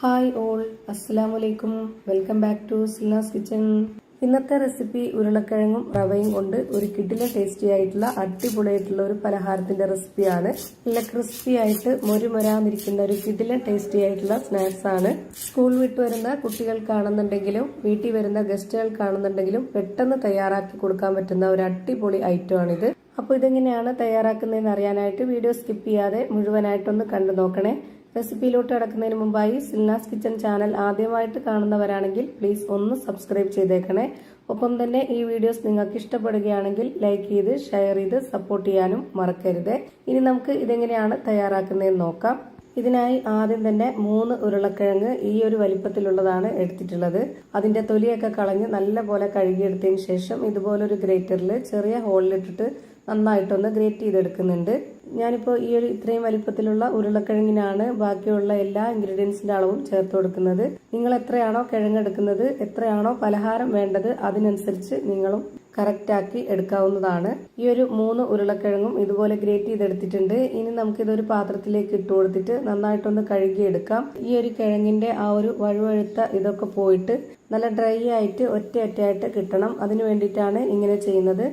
Hi all, അസ്സലാമു അലൈക്കും. Welcome back to Silna's kitchen. ഇന്നത്തെ റെസിപ്പി ഉരുളക്കിഴങ്ങും റവയും കൊണ്ട് ഒരു കിടിലൻ ടേസ്റ്റി ആയിട്ടുള്ള അടിപൊളിയായിട്ടുള്ള ഒരു പലഹാരത്തിന്റെ റെസിപ്പിയാണ്. നല്ല ക്രിസ്പി ആയിട്ട് മൊരുമൊരാന്നിരിക്കുന്ന ഒരു കിടിലൻ ടേസ്റ്റി ആയിട്ടുള്ള സ്നാക്സ് ആണ്. സ്കൂൾ വിട്ട് വരുന്ന കുട്ടികൾക്കാണെന്നുണ്ടെങ്കിലും വീട്ടിൽ വരുന്ന ഗസ്റ്റുകൾക്കാണെന്നുണ്ടെങ്കിലും പെട്ടെന്ന് തയ്യാറാക്കി കൊടുക്കാൻ പറ്റുന്ന ഒരു അടിപൊളി ഐറ്റം ആണിത്. അപ്പോൾ ഇതെങ്ങനെയാണ് തയ്യാറാക്കുന്നതെന്ന് അറിയാനായിട്ട് വീഡിയോ സ്കിപ്പ് ചെയ്യാതെ മുഴുവനായിട്ടൊന്ന് കണ്ടു നോക്കണേ. റെസിപ്പിയിലോട്ട് കിടക്കുന്നതിന് മുമ്പായി സിൽനാസ് കിച്ചൺ ചാനൽ ആദ്യമായിട്ട് കാണുന്നവരാണെങ്കിൽ പ്ലീസ് ഒന്ന് സബ്സ്ക്രൈബ് ചെയ്തേക്കണേ. ഒപ്പം തന്നെ ഈ വീഡിയോസ് നിങ്ങൾക്ക് ഇഷ്ടപ്പെടുകയാണെങ്കിൽ ലൈക്ക് ചെയ്ത് ഷെയർ ചെയ്ത് സപ്പോർട്ട് ചെയ്യാനും മറക്കരുത്. ഇനി നമുക്ക് ഇതെങ്ങനെയാണ് തയ്യാറാക്കുന്നതെന്ന് നോക്കാം. ഇതിനായി ആദ്യം തന്നെ 3 ഉരുളക്കിഴങ്ങ് ഈ ഒരു വലിപ്പത്തിലുള്ളതാണ് എടുത്തിട്ടുള്ളത്. അതിന്റെ തൊലിയൊക്കെ കളഞ്ഞ് നല്ലപോലെ കഴുകിയെടുത്തതിന് ശേഷം ഇതുപോലൊരു ഗ്രേറ്ററിൽ ചെറിയ ഹോളിലിട്ടിട്ട് നന്നായിട്ടൊന്ന് ഗ്രേറ്റ് ചെയ്തെടുക്കുന്നുണ്ട്. ഞാനിപ്പോൾ ഈ ഒരു ഇത്രയും വലിപ്പത്തിലുള്ള ഉരുളക്കിഴങ്ങിനാണ് ബാക്കിയുള്ള എല്ലാ ഇൻഗ്രീഡിയൻസിന്റെ അളവും ചേർത്ത് കൊടുക്കുന്നത്. നിങ്ങൾ എത്രയാണോ കിഴങ്ങെടുക്കുന്നത്, എത്രയാണോ പലഹാരം വേണ്ടത്, അതിനനുസരിച്ച് നിങ്ങളും കറക്റ്റാക്കി എടുക്കാവുന്നതാണ്. ഈ ഒരു 3 ഉരുളക്കിഴങ്ങും ഇതുപോലെ ഗ്രേറ്റ് ചെയ്തെടുത്തിട്ടുണ്ട്. ഇനി നമുക്കിതൊരു പാത്രത്തിലേക്ക് ഇട്ട് കൊടുത്തിട്ട് നന്നായിട്ടൊന്ന് കഴുകിയെടുക്കാം. ഈ ഒരു കിഴങ്ങിന്റെ ആ ഒരു വഴുവഴുത്ത ഇതൊക്കെ പോയിട്ട് നല്ല ഡ്രൈ ആയിട്ട് ഒറ്റയായിട്ട് കിട്ടണം. അതിനു വേണ്ടിയിട്ടാണ് ഇങ്ങനെ ചെയ്യുന്നത്.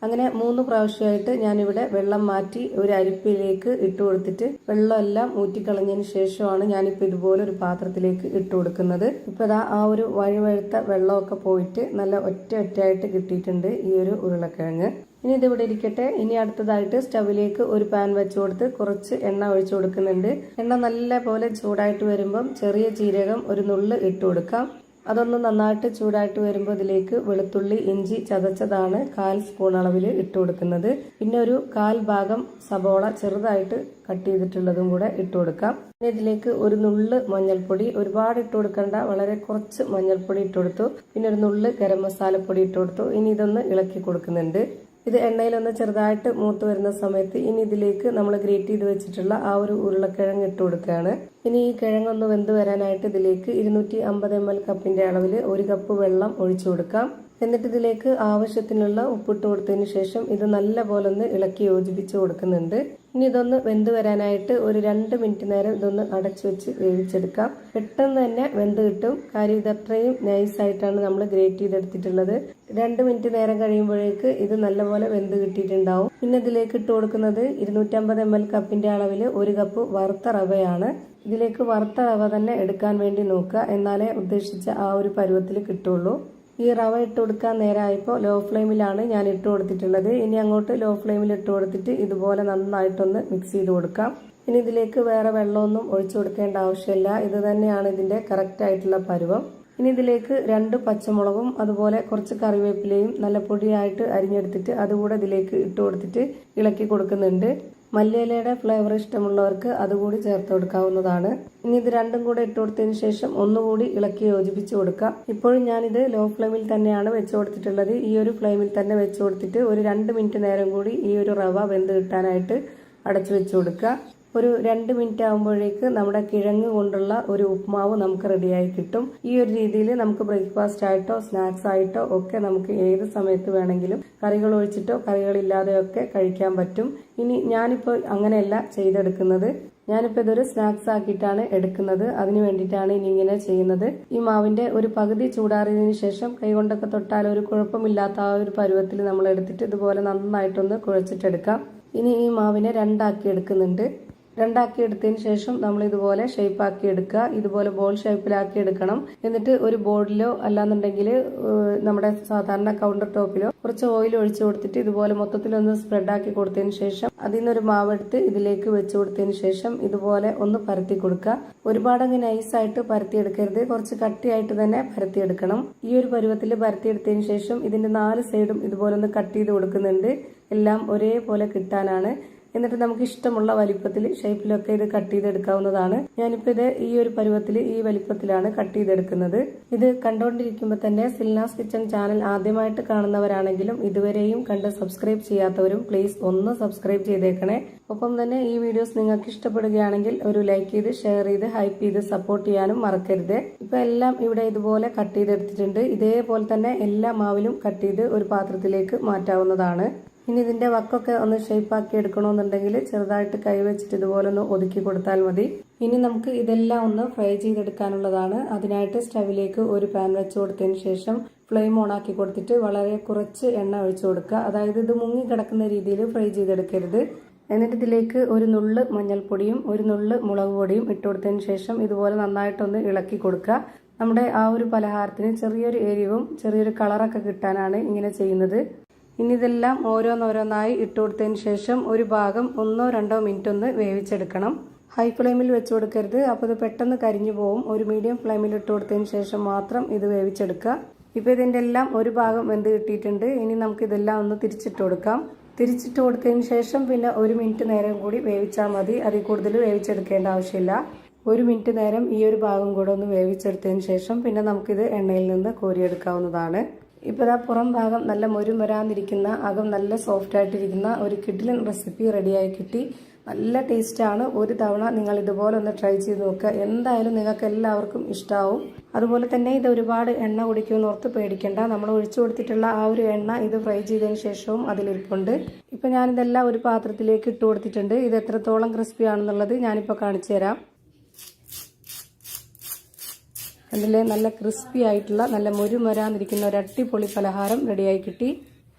അങ്ങനെ 3 പ്രാവശ്യമായിട്ട് ഞാനിവിടെ വെള്ളം മാറ്റി ഒരു അരിപ്പിലേക്ക് ഇട്ട് കൊടുത്തിട്ട് വെള്ളമെല്ലാം ഊറ്റിക്കളഞ്ഞതിന് ശേഷമാണ് ഞാനിപ്പോൾ ഇതുപോലെ ഒരു പാത്രത്തിലേക്ക് ഇട്ട് കൊടുക്കുന്നത്. ഇപ്പോൾ ആ ഒരു വഴുവഴുത്ത വെള്ളമൊക്കെ പോയിട്ട് നല്ല ഒറ്റയായിട്ട് കിട്ടിയിട്ടുണ്ട് ഈ ഒരു ഉരുളക്കിഴങ്ങ്. ഇനി ഇതിവിടെ ഇരിക്കട്ടെ. ഇനി അടുത്തതായിട്ട് സ്റ്റവിലേക്ക് ഒരു പാൻ വെച്ച് കൊടുത്ത് കുറച്ച് എണ്ണ ഒഴിച്ചു കൊടുക്കുന്നുണ്ട്. എണ്ണ നല്ല പോലെ ചൂടായിട്ട് വരുമ്പം ചെറിയ ജീരകം ഒരു നുള്ള് ഇട്ട് കൊടുക്കാം. അതൊന്ന് നന്നായിട്ട് ചൂടായിട്ട് വരുമ്പോൾ ഇതിലേക്ക് വെളുത്തുള്ളി ഇഞ്ചി ചതച്ചതാണ് 1/4 സ്പൂൺ അളവിൽ ഇട്ട് കൊടുക്കുന്നത്. പിന്നെ ഒരു 1/4 ഭാഗം സബോള ചെറുതായിട്ട് കട്ട് ചെയ്തിട്ടുള്ളതും കൂടെ ഇട്ട് കൊടുക്കാം. പിന്നെ ഇതിലേക്ക് ഒരു നുള്ള് മഞ്ഞൾപ്പൊടി, ഒരുപാട് ഇട്ട് കൊടുക്കണ്ട, വളരെ കുറച്ച് മഞ്ഞൾപ്പൊടി ഇട്ട് കൊടുത്തു. പിന്നെ ഒരു നുള്ള് ഗരം മസാലപ്പൊടി ഇട്ട് കൊടുത്തു. ഇനി ഇതൊന്ന് ഇളക്കി കൊടുക്കുന്നുണ്ട്. ഇത് എണ്ണയിലൊന്ന് ചെറുതായിട്ട് മൂത്ത് വരുന്ന സമയത്ത് ഇനി ഇതിലേക്ക് നമ്മൾ ഗ്രേറ്റ് ചെയ്ത് വെച്ചിട്ടുള്ള ആ ഒരു ഉരുളക്കിഴങ്ങ് ഇട്ട് കൊടുക്കുകയാണ്. ഇനി ഈ കിഴങ്ങൊന്ന് വെന്ത് വരാനായിട്ട് ഇതിലേക്ക് 250 ml കപ്പിന്റെ അളവിൽ 1 കപ്പ് വെള്ളം ഒഴിച്ചു കൊടുക്കാം. എന്നിട്ട് ഇതിലേക്ക് ആവശ്യത്തിനുള്ള ഉപ്പിട്ട് കൊടുത്തതിന് ശേഷം ഇത് നല്ല പോലെ ഒന്ന് ഇളക്കി യോജിപ്പിച്ച് കൊടുക്കുന്നുണ്ട്. ഇനി ഇതൊന്ന് വെന്ത് വരാനായിട്ട് ഒരു 2 മിനിറ്റ് നേരം ഇതൊന്ന് അടച്ചു വെച്ച് വേവിച്ചെടുക്കാം. പെട്ടെന്ന് തന്നെ വെന്ത് കിട്ടും. കാര്യം ഇതത്രയും നൈസായിട്ടാണ് നമ്മൾ ഗ്രേറ്റ് ചെയ്തെടുത്തിട്ടുള്ളത്. 2 മിനിറ്റ് നേരം കഴിയുമ്പോഴേക്ക് ഇത് നല്ലപോലെ വെന്ത് കിട്ടിയിട്ടുണ്ടാവും. പിന്നെ ഇതിലേക്ക് ഇട്ട് കൊടുക്കുന്നത് 250 ml കപ്പിന്റെ അളവിൽ 1 കപ്പ് വറുത്ത റവയാണ്. ഇതിലേക്ക് വറുത്ത റവ തന്നെ എടുക്കാൻ വേണ്ടി നോക്കുക, എന്നാലേ ഉദ്ദേശിച്ച ആ ഒരു പരുവത്തിൽ കിട്ടുള്ളൂ. ഈ റവ ഇട്ട് കൊടുക്കാൻ നേരമായപ്പോൾ ലോ ഫ്ലെയിമിലാണ് ഞാൻ ഇട്ട് കൊടുത്തിട്ടുള്ളത്. ഇനി അങ്ങോട്ട് ലോ ഫ്ലെയിമിൽ ഇട്ട് കൊടുത്തിട്ട് ഇതുപോലെ നന്നായിട്ടൊന്ന് മിക്സ് ചെയ്ത് കൊടുക്കാം. ഇനി ഇതിലേക്ക് വേറെ വെള്ളമൊന്നും ഒഴിച്ചു കൊടുക്കേണ്ട ആവശ്യമില്ല. ഇത് തന്നെയാണ് ഇതിന്റെ കറക്റ്റ് ആയിട്ടുള്ള പരുവം. ഇനി ഇതിലേക്ക് 2 പച്ചമുളകും അതുപോലെ കുറച്ച് കറിവേപ്പിലയും നല്ല പൊടിയായിട്ട് അരിഞ്ഞെടുത്തിട്ട് അതുകൂടെ ഇതിലേക്ക് ഇട്ട് കൊടുത്തിട്ട് ഇളക്കി കൊടുക്കുന്നുണ്ട്. മല്ലിയിലയുടെ ഫ്ലേവർ ഇഷ്ടമുള്ളവർക്ക് അതുകൂടി ചേർത്ത് കൊടുക്കാവുന്നതാണ്. ഇനി ഇത് രണ്ടും കൂടെ ഇട്ട് കൊടുത്തതിന് ശേഷം ഒന്നുകൂടി ഇളക്കി യോജിപ്പിച്ച് കൊടുക്കാം. ഇപ്പോഴും ഞാനിത് ലോ ഫ്ലെയിമിൽ തന്നെയാണ് വെച്ച് കൊടുത്തിട്ടുള്ളത്. ഈ ഒരു ഫ്ലെയിമിൽ തന്നെ വെച്ച് കൊടുത്തിട്ട് ഒരു 2 മിനിറ്റ് നേരം കൂടി ഈ ഒരു റവ വെന്ത് കിട്ടാനായിട്ട് അടച്ചു വെച്ച് കൊടുക്കുക. ഒരു 2 മിനിറ്റ് ആകുമ്പോഴേക്ക് നമ്മുടെ കിഴങ്ങ് കൊണ്ടുള്ള ഒരു ഉപ്മാവ് നമുക്ക് റെഡിയായി കിട്ടും. ഈ ഒരു രീതിയിൽ നമുക്ക് ബ്രേക്ക്ഫാസ്റ്റ് ആയിട്ടോ സ്നാക്സ് ആയിട്ടോ ഒക്കെ നമുക്ക് ഏത് സമയത്ത് വേണമെങ്കിലും കറികൾ ഒഴിച്ചിട്ടോ കറികളില്ലാതെയോ ഒക്കെ കഴിക്കാൻ പറ്റും. ഇനി ഞാനിപ്പോൾ അങ്ങനെയല്ല ചെയ്തെടുക്കുന്നത്. ഞാനിപ്പോൾ ഇതൊരു സ്നാക്സ് ആക്കിയിട്ടാണ് എടുക്കുന്നത്. അതിന് വേണ്ടിയിട്ടാണ് ഇനി ഇങ്ങനെ ചെയ്യുന്നത്. ഈ മാവിന്റെ ഒരു പകുതി ചൂടാറിയതിനു ശേഷം കൈകൊണ്ടൊക്കെ തൊട്ടാൽ ഒരു കുഴപ്പമില്ലാത്ത ആ ഒരു പരുവത്തിൽ നമ്മൾ എടുത്തിട്ട് ഇതുപോലെ നന്നായിട്ടൊന്ന് കുഴച്ചിട്ടെടുക്കാം. ഇനി ഈ മാവിനെ 2 ആക്കി എടുക്കുന്നുണ്ട്. 2 ആക്കി എടുത്തതിന് ശേഷം നമ്മൾ ഇതുപോലെ ഷേപ്പ് ആക്കി എടുക്കുക. ഇതുപോലെ ബോൾ ഷേപ്പിലാക്കി എടുക്കണം. എന്നിട്ട് ഒരു ബോർഡിലോ അല്ലാന്നുണ്ടെങ്കിൽ നമ്മുടെ സാധാരണ കൗണ്ടർ ടോപ്പിലോ കുറച്ച് ഓയിൽ ഒഴിച്ചു കൊടുത്തിട്ട് ഇതുപോലെ മൊത്തത്തിലൊന്ന് സ്പ്രെഡ് ആക്കി കൊടുത്തതിന് ശേഷം അതിൽ നിന്നൊരു മാവെടുത്ത് ഇതിലേക്ക് വെച്ച് കൊടുത്തതിന് ശേഷം ഇതുപോലെ ഒന്ന് പരത്തി കൊടുക്കുക. ഒരുപാട് അങ്ങ് നൈസായിട്ട് പരത്തിയെടുക്കരുത്, കുറച്ച് കട്ടിയായിട്ട് തന്നെ പരത്തിയെടുക്കണം. ഈ ഒരു പരുവത്തിൽ പരത്തിയെടുത്തതിന് ശേഷം ഇതിന്റെ 4 സൈഡും ഇതുപോലെ ഒന്ന് കട്ട് ചെയ്ത് കൊടുക്കുന്നുണ്ട്. എല്ലാം ഒരേപോലെ കിട്ടാനാണ്. എന്നിട്ട് നമുക്ക് ഇഷ്ടമുള്ള വലിപ്പത്തിൽ ഷേപ്പിലൊക്കെ ഇത് കട്ട് ചെയ്തെടുക്കാവുന്നതാണ്. ഞാനിപ്പോൾ ഇത് ഈ ഒരു പരുവത്തിൽ ഈ വലിപ്പത്തിലാണ് കട്ട് ചെയ്തെടുക്കുന്നത്. ഇത് കണ്ടുകൊണ്ടിരിക്കുമ്പോൾ തന്നെ സിൽനാസ് കിച്ചൺ ചാനൽ ആദ്യമായിട്ട് കാണുന്നവരാണെങ്കിലും ഇതുവരെയും കണ്ട് സബ്സ്ക്രൈബ് ചെയ്യാത്തവരും പ്ലീസ് ഒന്ന് സബ്സ്ക്രൈബ് ചെയ്തേക്കണേ. ഒപ്പം തന്നെ ഈ വീഡിയോസ് നിങ്ങൾക്ക് ഇഷ്ടപ്പെടുകയാണെങ്കിൽ ഒരു ലൈക്ക് ചെയ്ത് ഷെയർ ചെയ്ത് ഹൈപ്പ് ചെയ്ത് സപ്പോർട്ട് ചെയ്യാനും മറക്കരുത്. ഇപ്പൊ എല്ലാം ഇവിടെ ഇതുപോലെ കട്ട് ചെയ്തെടുത്തിട്ടുണ്ട്. ഇതേപോലെ തന്നെ എല്ലാ മാവിലും കട്ട് ചെയ്ത് ഒരു പാത്രത്തിലേക്ക് മാറ്റാവുന്നതാണ്. ഇനി ഇതിന്റെ വക്കൊക്കെ ഒന്ന് ഷേപ്പാക്കി എടുക്കണമെന്നുണ്ടെങ്കിൽ ചെറുതായിട്ട് കൈവച്ചിട്ട് ഇതുപോലെ ഒന്ന് ഒതുക്കി കൊടുത്താൽ മതി. ഇനി നമുക്ക് ഇതെല്ലാം ഒന്ന് ഫ്രൈ ചെയ്തെടുക്കാനുള്ളതാണ്. അതിനായിട്ട് സ്റ്റവിലേക്ക് ഒരു പാൻ വെച്ച് കൊടുത്തതിന് ശേഷം ഫ്ലെയിം ഓൺ ആക്കി കൊടുത്തിട്ട് വളരെ കുറച്ച് എണ്ണ ഒഴിച്ചു കൊടുക്കുക. അതായത് ഇത് മുങ്ങി കിടക്കുന്ന രീതിയിൽ ഫ്രൈ ചെയ്തെടുക്കരുത്. എന്നിട്ട് ഇതിലേക്ക് ഒരു നുള്ള് മഞ്ഞൾപ്പൊടിയും ഒരു നുള്ള് മുളക് പൊടിയും ഇട്ട് കൊടുത്തതിന് ശേഷം ഇതുപോലെ നന്നായിട്ടൊന്ന് ഇളക്കി കൊടുക്കുക. നമ്മുടെ ആ ഒരു പലഹാരത്തിന് ചെറിയൊരു എരിവും ചെറിയൊരു കളറൊക്കെ കിട്ടാനാണ് ഇങ്ങനെ ചെയ്യുന്നത്. ഇനി ഇതെല്ലാം ഓരോന്നോരോന്നായി ഇട്ട് കൊടുത്തതിന് ശേഷം ഒരു ഭാഗം 1-2 മിനിറ്റ് ഒന്ന് വേവിച്ചെടുക്കണം. ഹൈ ഫ്ലെയിമിൽ വെച്ച് കൊടുക്കരുത്, അപ്പോൾ ഇത് പെട്ടെന്ന് കരിഞ്ഞു പോകും. ഒരു മീഡിയം ഫ്ലെയിമിൽ ഇട്ട് കൊടുത്തതിന് ശേഷം മാത്രം ഇത് വേവിച്ചെടുക്കുക. ഇപ്പോൾ ഇതിൻ്റെ എല്ലാം ഒരു ഭാഗം വെന്ത് കിട്ടിയിട്ടുണ്ട്. ഇനി നമുക്ക് ഇതെല്ലാം ഒന്ന് തിരിച്ചിട്ട് കൊടുക്കാം. തിരിച്ചിട്ട് കൊടുത്തതിന് ശേഷം പിന്നെ 1 മിനിറ്റ് നേരം കൂടി വേവിച്ചാൽ മതി. അതിൽ കൂടുതൽ വേവിച്ചെടുക്കേണ്ട ആവശ്യമില്ല. 1 മിനിറ്റ് നേരം ഈ ഒരു ഭാഗം കൂടെ ഒന്ന് വേവിച്ചെടുത്തതിന് ശേഷം പിന്നെ നമുക്കിത് എണ്ണയിൽ നിന്ന് കോരിയെടുക്കാവുന്നതാണ്. ഇപ്പോൾ ഇതാ പുറം ഭാഗം നല്ല മൊരുമൊരാന്നിരിക്കുന്ന, അകം നല്ല സോഫ്റ്റ് ആയിട്ടിരിക്കുന്ന ഒരു കിഡിലൻ റെസിപ്പി റെഡിയായി കിട്ടി. നല്ല ടേസ്റ്റാണ്. ഒരു തവണ നിങ്ങൾ ഇതുപോലെ ഒന്ന് ട്രൈ ചെയ്ത് നോക്കുക. എന്തായാലും നിങ്ങൾക്ക് എല്ലാവർക്കും ഇഷ്ടമാവും. അതുപോലെ തന്നെ ഇത് ഒരുപാട് എണ്ണ കുടിക്കുമെന്ന് ഓർത്ത് പേടിക്കേണ്ട. നമ്മൾ ഒഴിച്ചു കൊടുത്തിട്ടുള്ള ആ ഒരു എണ്ണ ഇത് ഫ്രൈ ചെയ്തതിന് ശേഷവും അതിലിരിപ്പുണ്ട്. ഇപ്പം ഞാനിതെല്ലാം ഒരു പാത്രത്തിലേക്ക് ഇട്ട് കൊടുത്തിട്ടുണ്ട്. ഇത് എത്രത്തോളം ക്രിസ്പി ആണെന്നുള്ളത് ഞാനിപ്പോൾ കാണിച്ചു തരാം. അതിലെ നല്ല ക്രിസ്പി ആയിട്ടുള്ള നല്ല മൊരുമൊരാന്നിരിക്കുന്ന ഒരു അടിപൊളി പലഹാരം റെഡിയായി കിട്ടി.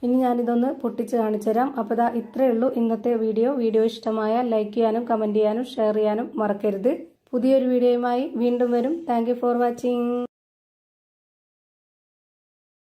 ഇനി ഞാനിതൊന്ന് പൊട്ടിച്ച് കാണിച്ചു തരാം. അപ്പോൾ ഇതാ ഇത്രയേ ഉള്ളൂ ഇന്നത്തെ വീഡിയോ. വീഡിയോ ഇഷ്ടമായാൽ ലൈക്ക് ചെയ്യാനും കമൻറ്റ് ചെയ്യാനും ഷെയർ ചെയ്യാനും മറക്കരുത്. പുതിയൊരു വീഡിയോയുമായി വീണ്ടും വരും. Thank you for watching.